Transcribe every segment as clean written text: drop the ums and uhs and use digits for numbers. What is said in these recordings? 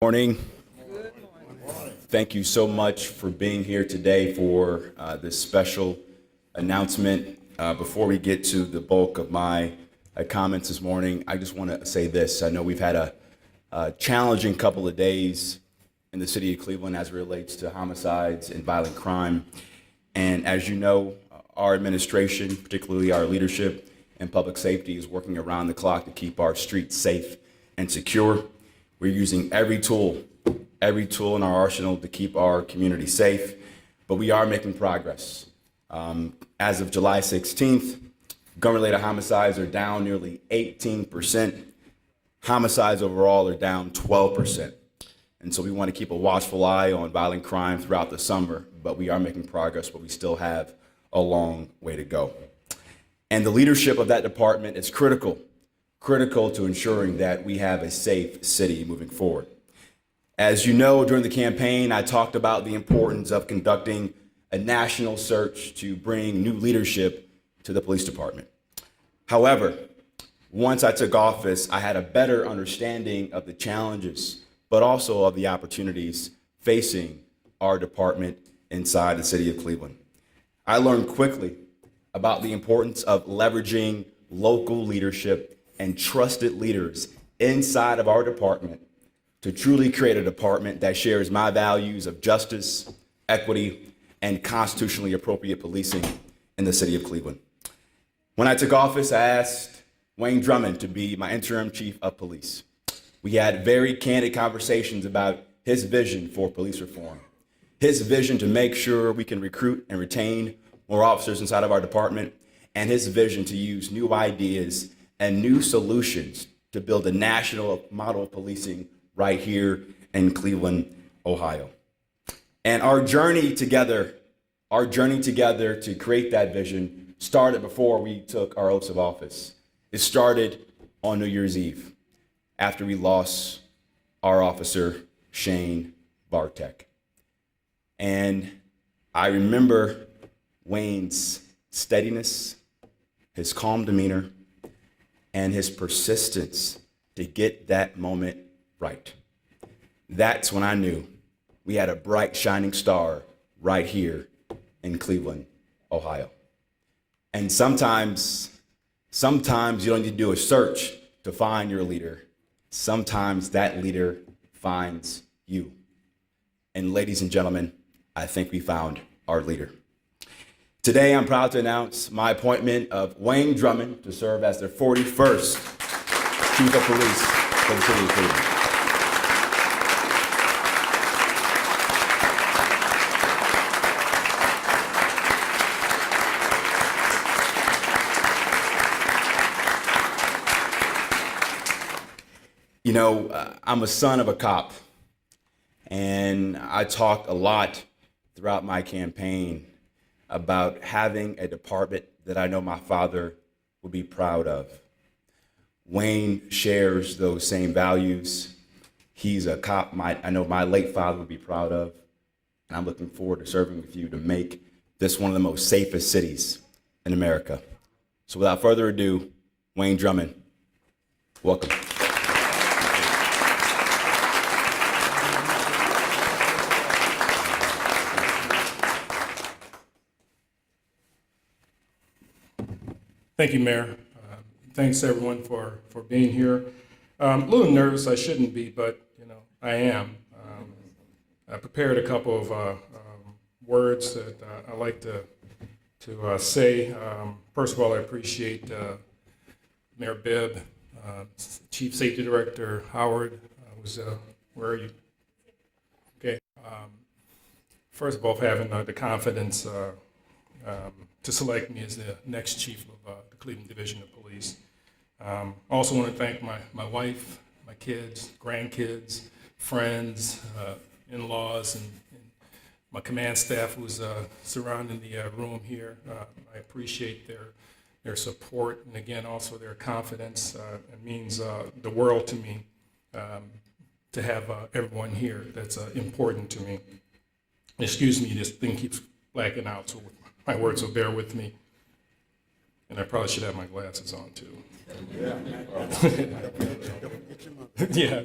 Morning. Thank you so much for being here today for this special announcement. Before we get to the bulk of my comments this morning, I just want to say this. I know we've had a challenging couple of days in the city of Cleveland as it relates to homicides and violent crime. And as you know, our administration, particularly our leadership in public safety, is working around the clock to keep our streets safe and secure. We're using every tool in our arsenal to keep our community safe, but we are making progress. As of July 16th, gun-related homicides are down nearly 18%. Homicides overall are down 12%. And so we want to keep a watchful eye on violent crime throughout the summer, but we are making progress, but we still have a long way to go. And the leadership of that department is critical to ensuring that we have a safe city moving forward. As you know, during the campaign, I talked about the importance of conducting a national search to bring new leadership to the police department. However, once I took office, I had a better understanding of the challenges, but also of the opportunities facing our department inside the city of Cleveland. I learned quickly about the importance of leveraging local leadership and trusted leaders inside of our department to truly create a department that shares my values of justice, equity, and constitutionally appropriate policing in the city of Cleveland. When I took office, I asked Wayne Drummond to be my interim chief of police. We had very candid conversations about his vision for police reform, his vision to make sure we can recruit and retain more officers inside of our department, and his vision to use new ideas and new solutions to build a national model of policing right here in Cleveland, Ohio. And our journey together to create that vision started before we took our oaths of office. It started on New Year's Eve after we lost our officer, Shane Bartek. And I remember Wayne's steadiness, his calm demeanor, and his persistence to get that moment right. That's when I knew we had a bright, shining star right here in Cleveland, Ohio. And sometimes you don't need to do a search to find your leader. Sometimes that leader finds you. And ladies and gentlemen, I think we found our leader. Today, I'm proud to announce my appointment of Wayne Drummond to serve as their 41st Chief of Police for the City of Cleveland. You know, I'm a son of a cop, and I talked a lot throughout my campaign about having a department that I know my father would be proud of. Wayne shares those same values. He's a cop I know my late father would be proud of, and I'm looking forward to serving with you to make this one of the most safest cities in America. So without further ado, Wayne Drummond, welcome. Thank you, Mayor. Thanks everyone for being here. A little nervous, I shouldn't be, but I am. I prepared a couple of words that I like to say. First of all, I appreciate Mayor Bibb, Chief Safety Director Howard. Where are you? Okay. First of all, for having the confidence to select me as the next chief of the Cleveland Division of Police. I also want to thank my wife, my kids, grandkids, friends, in-laws, and my command staff who's surrounding the room here. I appreciate their support, and again, also their confidence. It means the world to me to have everyone here. That's important to me. Excuse me, this thing keeps blacking out, so my words will bear with me. And I probably should have my glasses on too. Yeah,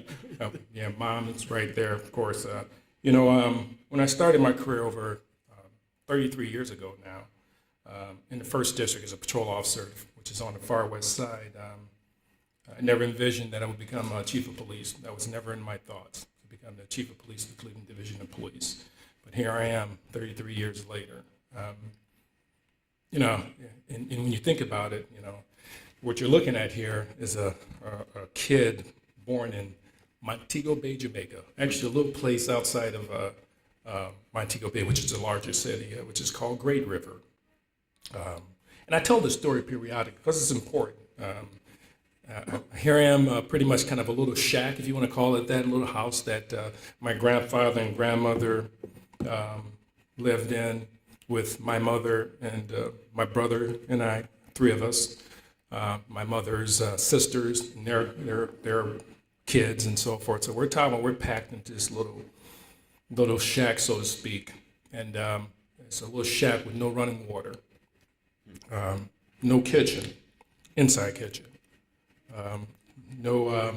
yeah, mom is right there, of course. When I started my career over 33 years ago now, in the first district as a patrol officer, which is on the far west side, I never envisioned that I would become chief of police. That was never in my thoughts, to become the chief of police of the Cleveland Division of Police. But here I am, 33 years later. And when you think about it, what you're looking at here is a kid born in Montego Bay, Jamaica, actually a little place outside of Montego Bay, which is a larger city, which is called Great River. And I tell this story periodically because it's important. Here I am, pretty much kind of a little shack, if you want to call it that, a little house that my grandfather and grandmother lived in with my mother and my brother and I, three of us. My mother's sisters and their kids and so forth. So we're packed into this little shack, so to speak. And it's a little shack with no running water, no kitchen, inside kitchen, no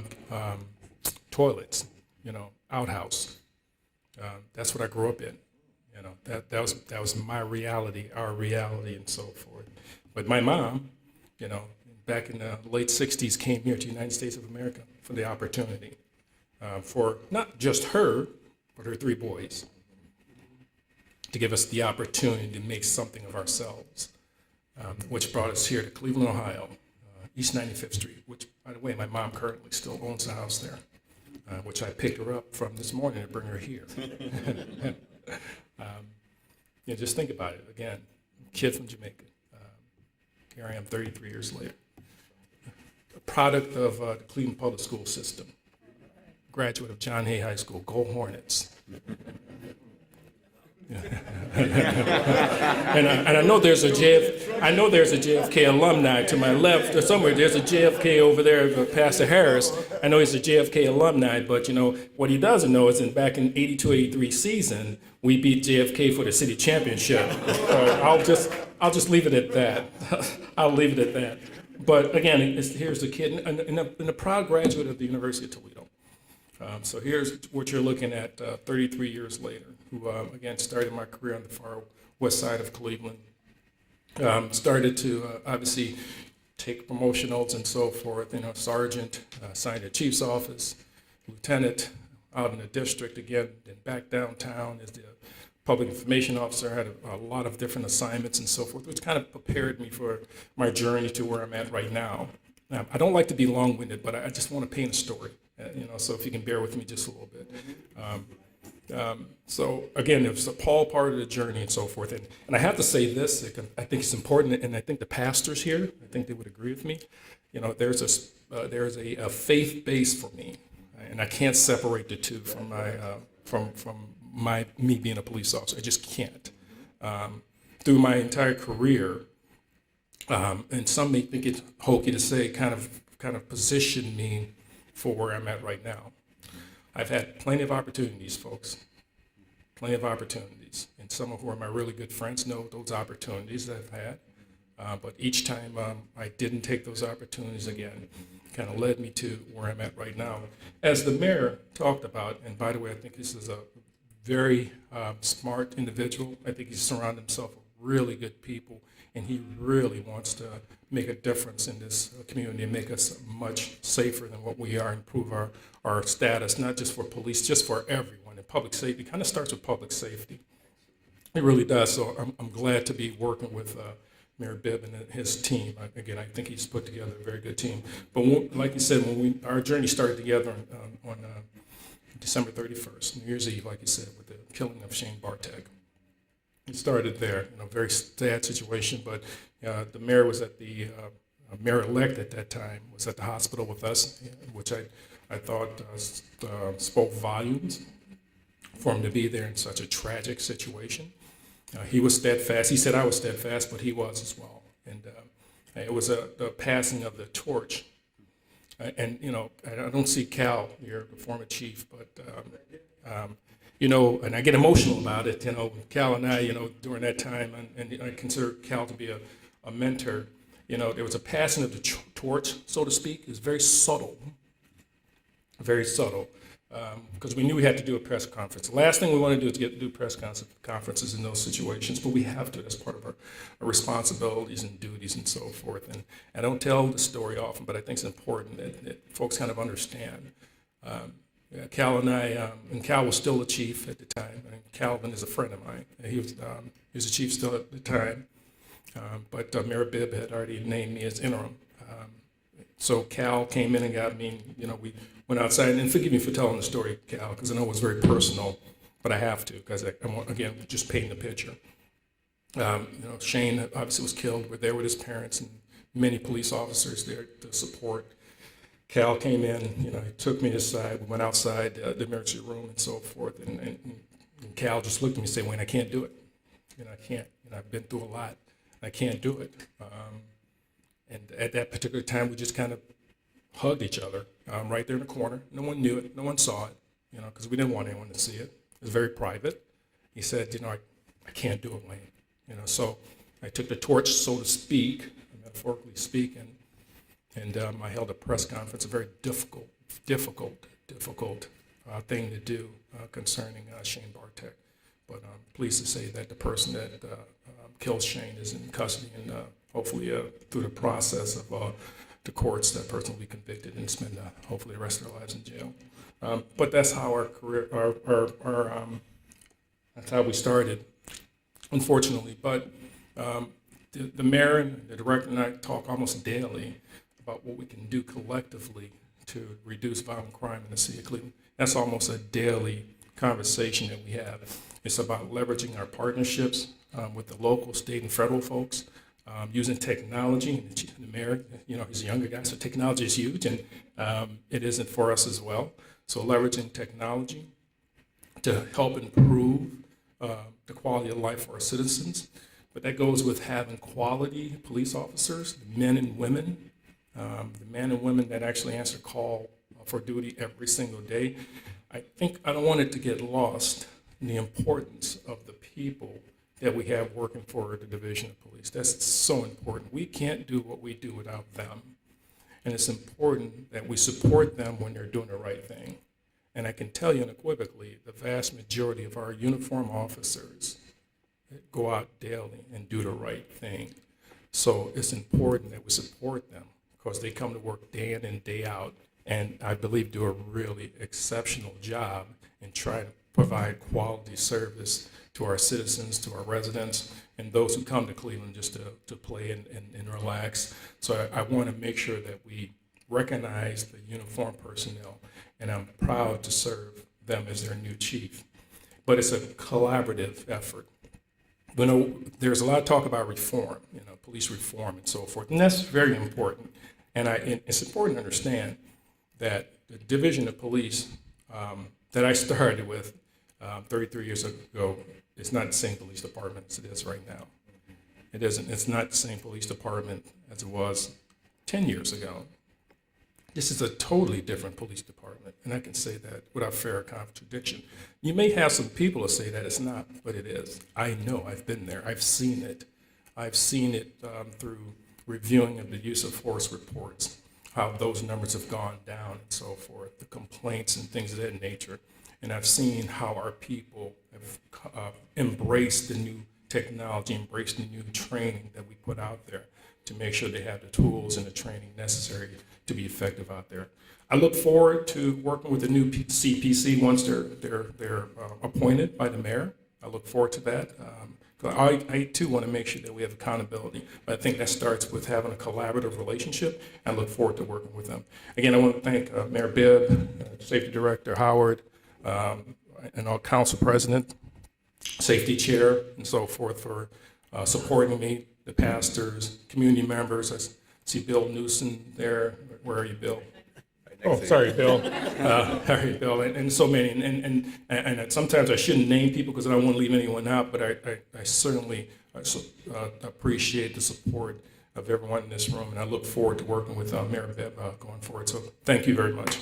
toilets, outhouse. That's what I grew up in. That was my reality, our reality, and so forth. But my mom, back in the late 60s, came here to the United States of America for the opportunity for not just her, but her three boys, to give us the opportunity to make something of ourselves, which brought us here to Cleveland, Ohio, East 95th Street, which, by the way, my mom currently still owns the house there, which I picked her up from this morning to bring her here. Just think about it. Again, kid from Jamaica. Here I am 33 years later. A product of the Cleveland Public School system. Graduate of John Hay High School. Go Hornets. and I know there's a JFK alumni to my left or somewhere. There's a JFK over there, Pastor Harris. I know he's a JFK alumni, but what he doesn't know is that back in 82-83 season, we beat JFK for the city championship. I'll just leave it at that. I'll leave it at that. But again, here's the kid and a proud graduate of the University of Toledo. So here's what you're looking at 33 years later, who, again, started my career on the far west side of Cleveland. Started to obviously take promotionals and so forth, sergeant, assigned to chief's office, lieutenant out in the district again, then back downtown as the public information officer. Had a lot of different assignments and so forth, which kind of prepared me for my journey to where I'm at right now. I don't like to be long-winded, but I just want to paint a story. So if you can bear with me just a little bit. So again, it was a part of the journey and so forth. And I have to say this, I think it's important, and I think the pastors here, I think they would agree with me. There's a faith base for me, and I can't separate the two from me being a police officer. I just can't. Through my entire career, and some may think it's hokey to say, kind of positioned me for where I'm at right now. I've had plenty of opportunities, folks, plenty of opportunities. And some of who are my really good friends know those opportunities that I've had. But each time I didn't take those opportunities again, kind of led me to where I'm at right now. As the mayor talked about, and by the way, I think this is a very smart individual. I think he's surrounded himself with really good people, and he really wants to make a difference in this community and make us much safer than what we are, improve our status, not just for police, just for everyone. And public safety kind of starts with public safety. It really does. So I'm glad to be working with Mayor Bibb and his team. Again, I think he's put together a very good team. But like you said, our journey started together on December 31st, New Year's Eve, like you said, with the killing of Shane Bartek. It started there, very sad situation, but the mayor was at the, mayor-elect at that time was at the hospital with us, which I thought spoke volumes for him to be there in such a tragic situation. He was steadfast. He said I was steadfast, but he was as well. And it was the passing of the torch. And, I don't see Cal, your former chief, but and I get emotional about it. Cal and I, during that time, and I consider Cal to be a mentor. There was a passing of the torch, so to speak. It was very subtle. very subtle, because we knew we had to do a press conference. The last thing we want to do is do press conferences in those situations, but we have to. That's part of our responsibilities and duties and so forth. And I don't tell the story often, but I think it's important that folks kind of understand. Cal and I, and Cal was still a chief at the time. And Calvin is a friend of mine. He was a chief still at the time, but Mayor Bibb had already named me as interim. So Cal came in and got me, we went outside, and forgive me for telling the story, Cal, because I know it was very personal, but I have to, because I'm, again, just painting the picture. Shane obviously was killed. We're there with his parents and many police officers there to support. Cal came in, he took me aside. We went outside the emergency room and so forth, and Cal just looked at me and said, "Wayne, I can't do it. I can't. I've been through a lot. I can't do it." And at that particular time, we just kind of hugged each other right there in the corner. No one knew it. No one saw it, because we didn't want anyone to see it. It was very private. He said, I can't do it, Wayne. So I took the torch, so to speak, metaphorically speaking, and I held a press conference, a very difficult thing to do concerning Shane Bartek. But I'm pleased to say that the person that killed Shane is in custody, and hopefully through the process of the courts, that person will be convicted and spend hopefully the rest of their lives in jail. But that's how our career, that's how we started, unfortunately. But the mayor and the director and I talk almost daily about what we can do collectively to reduce violent crime in the city of Cleveland. That's almost a daily conversation that we have. It's about leveraging our partnerships with the local, state, and federal folks, using technology. And the mayor, he's a younger guy, so technology is huge, and it isn't for us as well. So leveraging technology to help improve the quality of life for our citizens. But that goes with having quality police officers, men and women, the men and women that actually answer call for duty every single day. I don't want it to get lost in the importance of the people that we have working for the Division of Police. That's so important. We can't do what we do without them. And it's important that we support them when they're doing the right thing. And I can tell you unequivocally, the vast majority of our uniformed officers go out daily and do the right thing. So it's important that we support them because they come to work day in and day out, and I believe do a really exceptional job in trying to provide quality service to our citizens, to our residents, and those who come to Cleveland just to play and relax. So I want to make sure that we recognize the uniformed personnel, and I'm proud to serve them as their new chief. But it's a collaborative effort. There's a lot of talk about reform, police reform and so forth, and that's very important. And it's important to understand that the Division of Police that I started with 33 years ago is not the same police department as it is right now. It isn't. It's not the same police department as it was 10 years ago. This is a totally different police department, and I can say that without fair contradiction. You may have some people that say that it's not, but it is. I know. I've been there. I've seen it. I've seen it through reviewing of the use of force reports, how those numbers have gone down and so forth, the complaints and things of that nature. And I've seen how our people have embraced the new technology, embraced the new training that we put out there to make sure they have the tools and the training necessary to be effective out there. I look forward to working with the new CPC once they're appointed by the mayor. I look forward to that. I too want to make sure that we have accountability, but I think that starts with having a collaborative relationship, and I look forward to working with them. Again, I want to thank Mayor Bibb, Safety Director Howard, and our council president, safety chair, and so forth for supporting me, the pastors, community members. I see Bill Newsom there. Where are you, Bill? Oh, sorry, Bill. Sorry, Bill, and so many. And sometimes I shouldn't name people because I don't want to leave anyone out, but I certainly appreciate the support of everyone in this room, and I look forward to working with Mayor Bibb going forward. So thank you very much.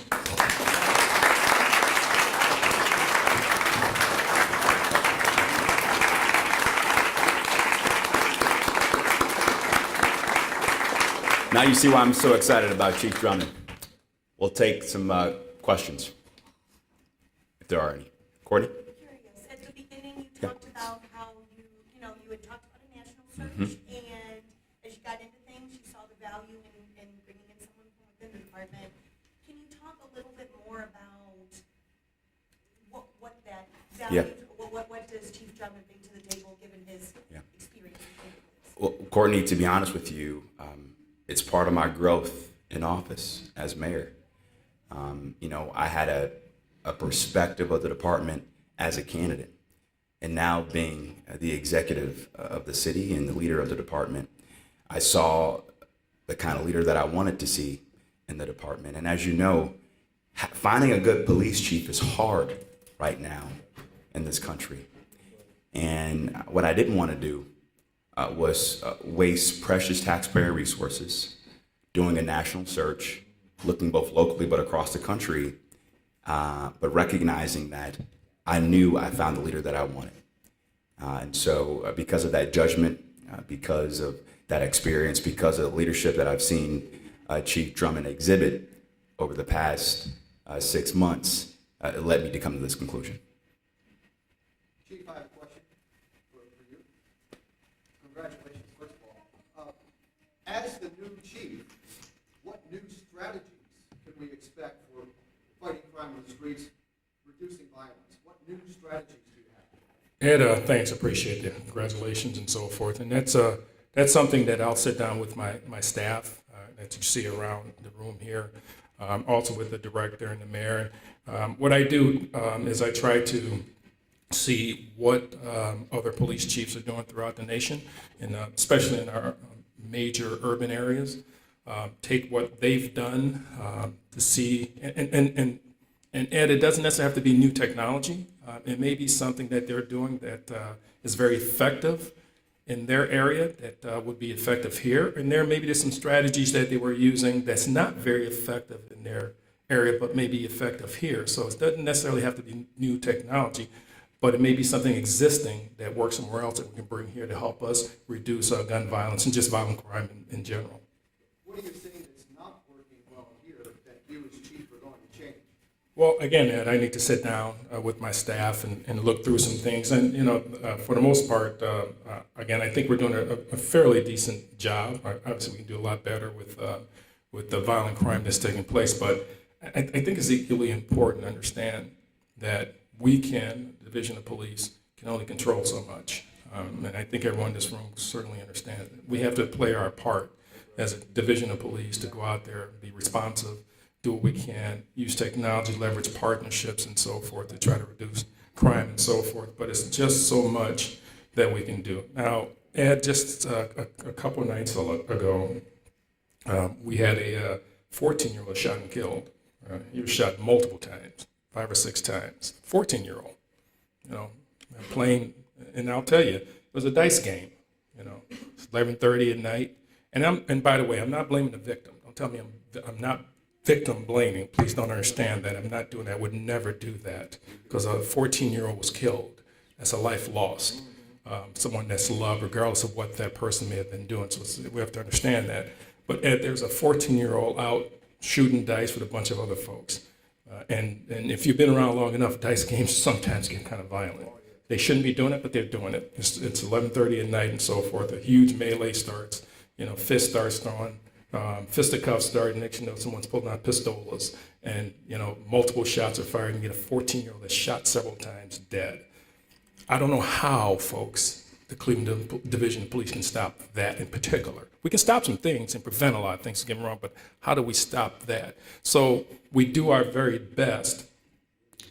Now you see why I'm so excited about Chief Drummond. We'll take some questions, if there are any. Courtney? Curious, at the beginning, you talked about how you had talked about a national search, and as you got into things, you saw the value in bringing in someone from within the department. Can you talk a little bit more about what that value, what does Chief Drummond bring to the table, given his experience? Well, Courtney, to be honest with you, it's part of my growth in office as mayor. I had a perspective of the department as a candidate, and now being the executive of the city and the leader of the department, I saw the kind of leader that I wanted to see in the department. And as you know, finding a good police chief is hard right now in this country. And what I didn't want to do was waste precious taxpayer resources doing a national search, looking both locally but across the country, but recognizing that I knew I found the leader that I wanted. And so because of that judgment, because of that experience, because of the leadership that I've seen Chief Drummond exhibit over the past 6 months, it led me to come to this conclusion. Chief, I have a question for you. Congratulations, first of all. As the new chief, what new strategies can we expect for fighting crime on the streets, reducing violence? What new strategies do you have? Ed, thanks, appreciate it. Congratulations and so forth. And that's something that I'll sit down with my staff that you see around the room here, also with the director and the mayor. What I do is I try to see what other police chiefs are doing throughout the nation, and especially in our major urban areas. Take what they've done to see, and Ed, it doesn't necessarily have to be new technology. It may be something that they're doing that is very effective in their area that would be effective here, and maybe there's some strategies that they were using that's not very effective in their area, but may be effective here. So it doesn't necessarily have to be new technology, but it may be something existing that works somewhere else that we can bring here to help us reduce gun violence and just violent crime in general. What are you saying that's not working well here that you as chief are going to change? Well, again, Ed, I need to sit down with my staff and look through some things. And, for the most part, again, I think we're doing a fairly decent job. Obviously, we can do a lot better with the violent crime that's taking place. But I think it's equally important to understand that the Division of Police, can only control so much. And I think everyone in this room certainly understands that. We have to play our part as a Division of Police to go out there and be responsive, do what we can, use technology, leverage partnerships and so forth to try to reduce crime and so forth. But it's just so much that we can do. Now, Ed, just a couple of nights ago, we had a 14-year-old shot and killed. He was shot multiple times, 5 or 6 times. 14-year-old, playing, and I'll tell you, it was a dice game. It's 11:30 at night. And by the way, I'm not blaming the victim. Don't tell me I'm not victim blaming. Please don't understand that. I'm not doing that. I would never do that, because a 14-year-old was killed. That's a life lost. Someone that's loved, regardless of what that person may have been doing. So we have to understand that. But Ed, there's a 14-year-old out shooting dice with a bunch of other folks. And if you've been around long enough, dice games sometimes get kind of violent. They shouldn't be doing it, but they're doing it. It's 11:30 at night and so forth. A huge melee starts. Fists starts throwing. Fisticuffs start. Next, someone's pulling out pistolas, and multiple shots are fired. And you get a 14-year-old that's shot several times, dead. I don't know how, folks, the Cleveland Division of Police can stop that in particular. We can stop some things and prevent a lot of things from getting wrong, but how do we stop that? So we do our very best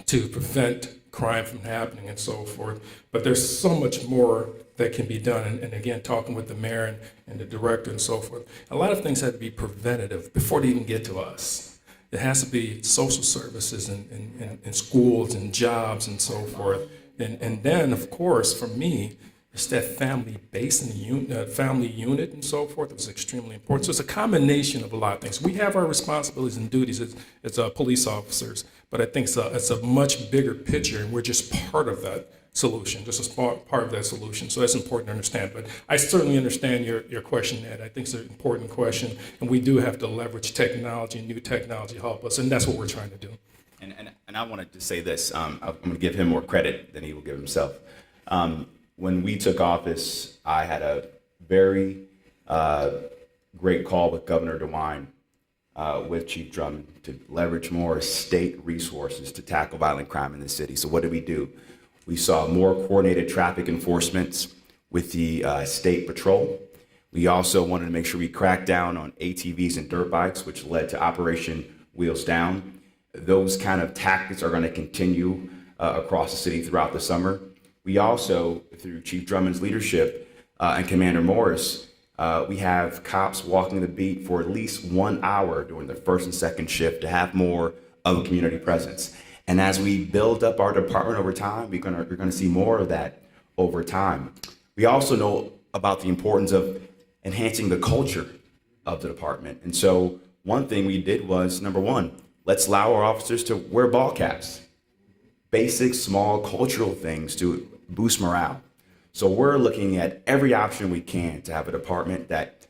to prevent crime from happening and so forth, but there's so much more that can be done. And again, talking with the mayor and the director and so forth, a lot of things have to be preventative before they even get to us. It has to be social services and schools and jobs and so forth. And then, of course, for me, it's that family base and family unit and so forth. It was extremely important. So it's a combination of a lot of things. We have our responsibilities and duties as police officers, but I think it's a much bigger picture, and we're just part of that solution, just a part of that solution. So that's important to understand. But I certainly understand your question, Ed. I think it's an important question, and we do have to leverage technology and new technology to help us, and that's what we're trying to do. And I wanted to say this. I'm going to give him more credit than he will give himself. When we took office, I had a very great call with Governor DeWine, with Chief Drummond, to leverage more state resources to tackle violent crime in the city. So what did we do? We saw more coordinated traffic enforcements with the state patrol. We also wanted to make sure we cracked down on ATVs and dirt bikes, which led to Operation Wheels Down. Those kind of tactics are going to continue across the city throughout the summer. We also, through Chief Drummond's leadership and Commander Morris, we have cops walking the beat for at least 1 hour during the first and second shift to have more of a community presence. And as we build up our department over time, we're going to see more of that over time. We also know about the importance of enhancing the culture of the department. And so one thing we did was, number one, let's allow our officers to wear ball caps. Basic, small cultural things to boost morale. So we're looking at every option we can to have a department that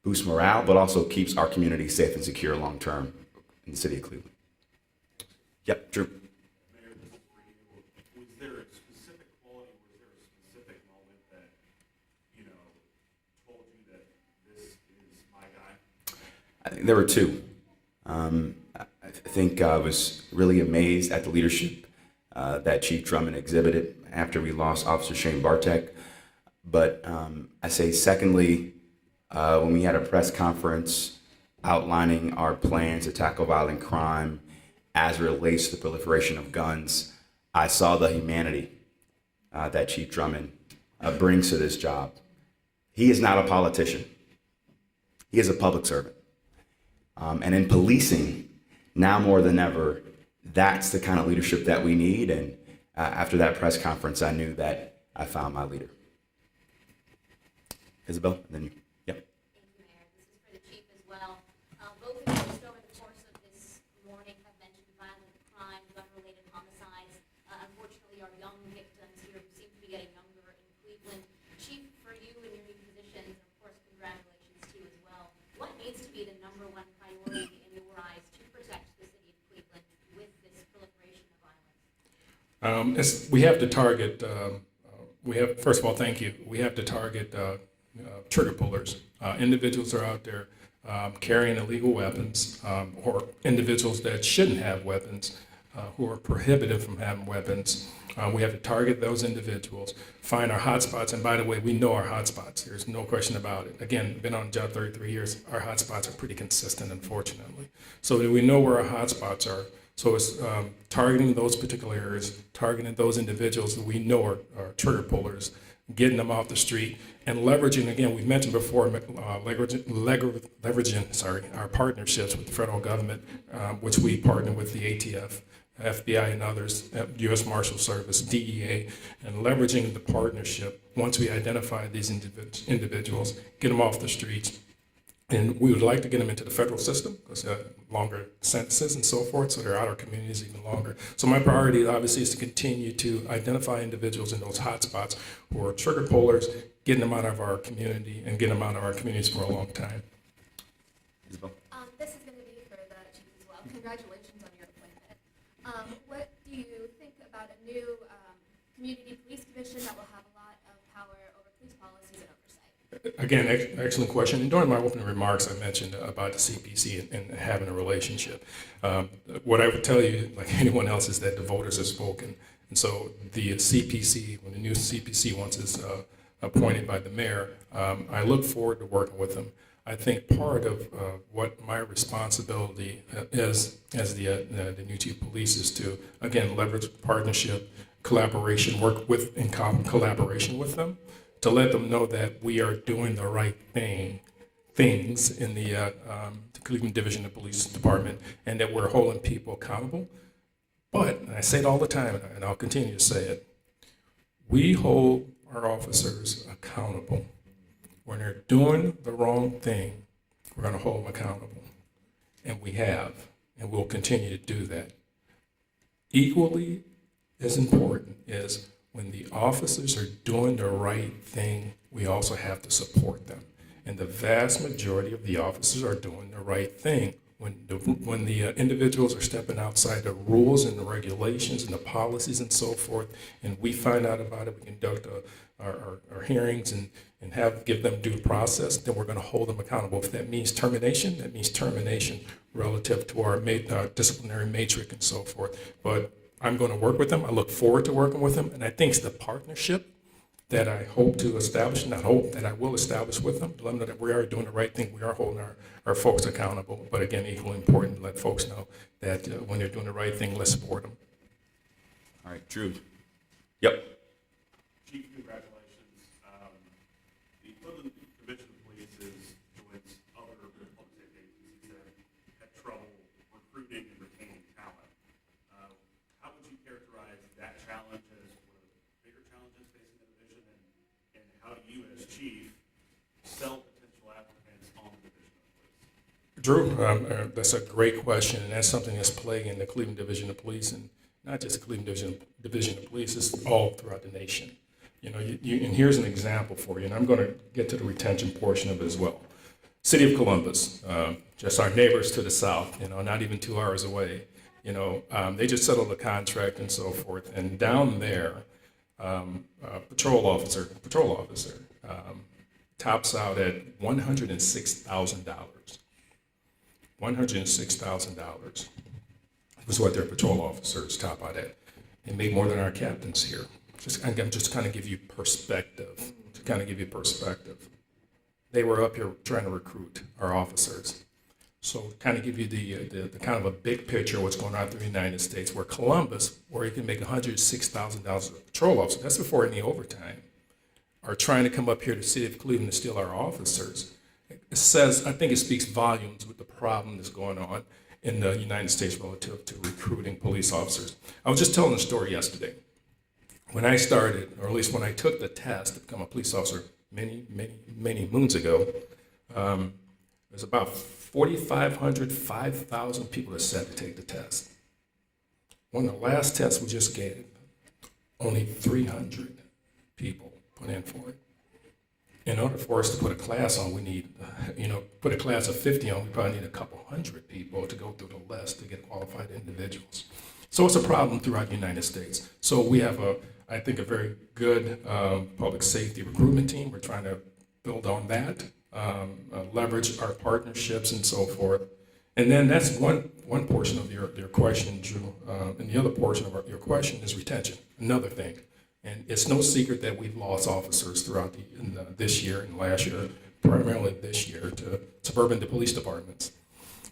boosts morale, but also keeps our community safe and secure long term in the city of Cleveland. Yep, Drew. Mayor, this is for you. Was there a specific quality, was there a specific moment that, told you that this is my guy? I think there were two. I think I was really amazed at the leadership that Chief Drummond exhibited after we lost Officer Shane Bartek. But I say secondly, when we had a press conference outlining our plans to tackle violent crime as it relates to the proliferation of guns, I saw the humanity that Chief Drummond brings to this job. He is not a politician. He is a public servant. And in policing, now more than ever, that's the kind of leadership that we need. And after that press conference, I knew that I found my leader. Isabel, and then you. Yep. Thank you, Mayor. This is for the chief as well. Both of you, just over the course of this morning, have mentioned violent crime, gun-related homicides. Unfortunately, our young victims here seem to be getting younger in Cleveland. Chief, for you in your new position, and of course, congratulations to you as well. What needs to be the number one priority in your eyes to protect the city of Cleveland with this proliferation of violence? We have to target, first of all, thank you. We have to target trigger pullers. Individuals are out there carrying illegal weapons, or individuals that shouldn't have weapons, who are prohibited from having weapons. We have to target those individuals, find our hotspots, and by the way, we know our hotspots. There's no question about it. Again, been on the job 33 years, our hotspots are pretty consistent, unfortunately. So that we know where our hotspots are. So it's targeting those particular areas, targeting those individuals that we know are trigger pullers, getting them off the street, and leveraging, again, we've mentioned before, leveraging our partnerships with the federal government, which we partner with the ATF, FBI and others, U.S. Marshal Service, DEA, and leveraging the partnership once we identify these individuals, get them off the streets. And we would like to get them into the federal system because longer sentences and so forth, so they're out of our communities even longer. So my priority obviously is to continue to identify individuals in those hotspots who are trigger pullers, getting them out of our community and getting them out of our communities for a long time. Isabel. This is going to be for the chief as well. Congratulations on your appointment. What do you think about a new community police commission that will have a lot of power over police policies and oversight? Again, excellent question. And during my opening remarks, I mentioned about the CPC and having a relationship. What I would tell you, like anyone else, is that the voters have spoken. And so the CPC, when the new CPC once is appointed by the mayor, I look forward to working with them. I think part of what my responsibility is as the new chief of police is to, again, leverage partnership, collaboration, work with in collaboration with them, to let them know that we are doing the right things in the Cleveland Division of Police Department, and that we're holding people accountable. But, and I say it all the time, and I'll continue to say it, we hold our officers accountable. When they're doing the wrong thing, we're going to hold them accountable. And we have, and we'll continue to do that. Equally as important is when the officers are doing the right thing, we also have to support them. And the vast majority of the officers are doing the right thing. when the individuals are stepping outside the rules and the regulations and the policies and so forth, and we find out about it, we conduct our hearings and give them due process, then we're going to hold them accountable. If that means termination, that means termination relative to our disciplinary matrix and so forth. But I'm going to work with them. I look forward to working with them, and I think it's the partnership that I hope to establish, not hope, that I will establish with them, to let them know that we are doing the right thing, we are holding our folks accountable. But again, equally important, let folks know that when they're doing the right thing, let's support them. All right, Drew. Yep. Chief, congratulations. The Cleveland Division of Police is joins other public safety agencies that have trouble recruiting and retaining talent. How would you characterize that challenge as one of the bigger challenges facing the division, and how do you, as chief, sell potential applicants on the Division of Police? Drew, that's a great question, and that's something that's plaguing the Cleveland Division of Police, and not just the Cleveland Division of Police, it's all throughout the nation. And here's an example for you, and I'm going to get to the retention portion of it as well. City of Columbus, just our neighbors to the south, not even 2 hours away, they just settled a contract and so forth, and down there, patrol officer tops out at $106,000. $106,000 is what their patrol officers top out at. They make more than our captains here. I'm just kind of give you perspective, They were up here trying to recruit our officers. So kind of give you the kind of a big picture of what's going on through the United States, where Columbus, where you can make $106,000 as a patrol officer, that's before any overtime, are trying to come up here to the city of Cleveland to steal our officers. It says, I think it speaks volumes with the problem that's going on in the United States relative to recruiting police officers. I was just telling a story yesterday. When I started, or at least when I took the test to become a police officer many moons ago, there's about 4,500, 5,000 people that said to take the test. One of the last tests we just gave, only 300 people put in for it. In order for us to put a class on, we need, put a class of 50 on, we probably need a couple hundred people to go through the list to get qualified individuals. So it's a problem throughout the United States. So we have I think, a very good public safety recruitment team. We're trying to build on that, leverage our partnerships and so forth. And then that's one portion of your question, Drew. And the other portion of your question is retention, another thing. And it's no secret that we've lost officers throughout this year and last year, primarily this year, to suburban police departments.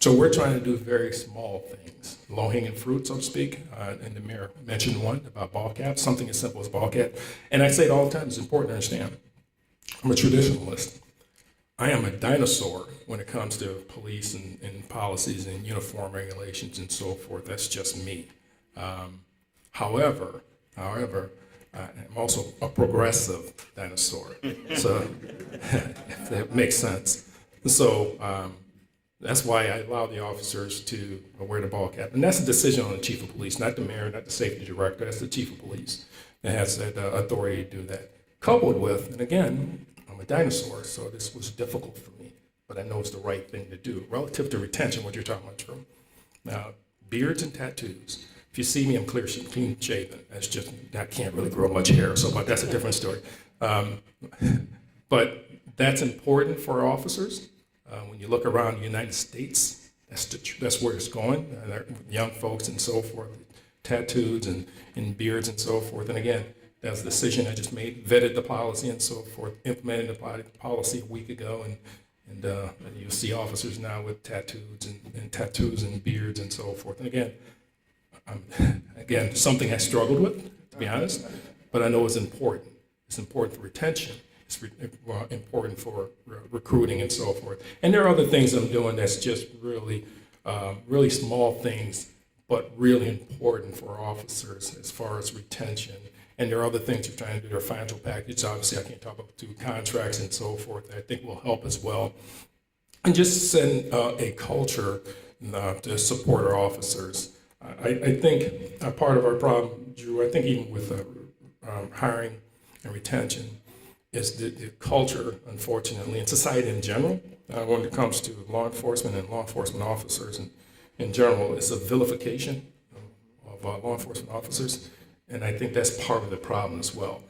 So we're trying to do very small things, low-hanging fruit, so to speak. And the mayor mentioned one about ball caps, something as simple as ball cap. And I say it all the time, it's important to understand. I'm a traditionalist. I am a dinosaur when it comes to police and policies and uniform regulations and so forth. That's just me. However, I'm also a progressive dinosaur. So if that makes sense. So that's why I allow the officers to wear the ball cap. And that's a decision on the chief of police, not the mayor, not the safety director. That's the chief of police that has that authority to do that. Coupled with, and again, I'm a dinosaur, so this was difficult for me, but I know it's the right thing to do. Relative to retention, what you're talking about, Drew. Now, beards and tattoos. If you see me, I'm clean shaven. That's just, I can't really grow much hair, so but that's a different story. But that's important for our officers. When you look around the United States, that's where it's going. Young folks and so forth, tattoos and beards and so forth. And again, that's a decision I just made, vetted the policy and so forth, implemented the policy a week ago, and you'll see officers now with tattoos and beards and so forth. And again, something I struggled with, to be honest, but I know it's important. It's important for retention. It's important for recruiting and so forth. And there are other things I'm doing that's just really, really small things, but really important for officers as far as retention. And there are other things we're trying to do. Their financial package, obviously I can't talk about contracts and so forth, that I think will help as well. And just send a culture to support our officers. I think part of our problem, Drew, I think even with hiring and retention, is the culture, unfortunately, in society in general, when it comes to law enforcement and law enforcement officers in general, it's a vilification of law enforcement officers, and I think that's part of the problem as well.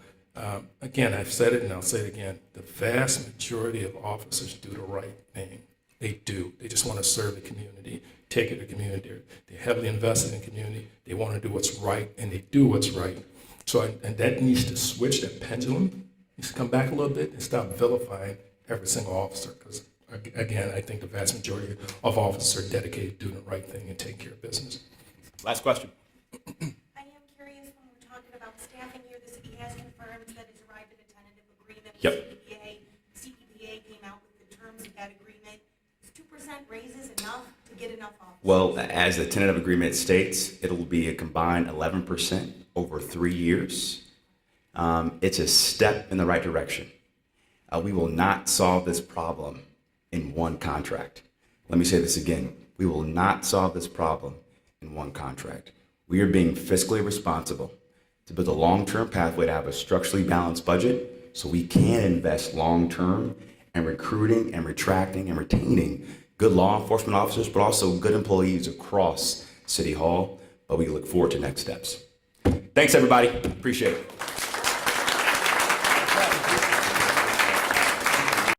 Again, I've said it and I'll say it again, the vast majority of officers do the right thing. They do. They just want to serve the community, take it to the community. They're heavily invested in the community. They want to do what's right, and they do what's right. So, and that needs to switch, that pendulum needs to come back a little bit and stop vilifying every single officer. Because, again, I think the vast majority of officers are dedicated to doing the right thing and taking care of business. Last question. I am curious, when we're talking about staffing here, the city has confirmed that it's arrived at a tentative agreement with Yep. CPPA. CPPA came out with the terms of that agreement. Is 2% raises enough to get enough officers? Well, as the tentative agreement states, it'll be a combined 11% over 3 years. It's a step in the right direction. We will not solve this problem in one contract. Let me say this again. We will not solve this problem in one contract. We are being fiscally responsible to build a long-term pathway to have a structurally balanced budget so we can invest long-term in recruiting and retracting and retaining good law enforcement officers, but also good employees across City Hall. But we look forward to next steps. Thanks, everybody. Appreciate it.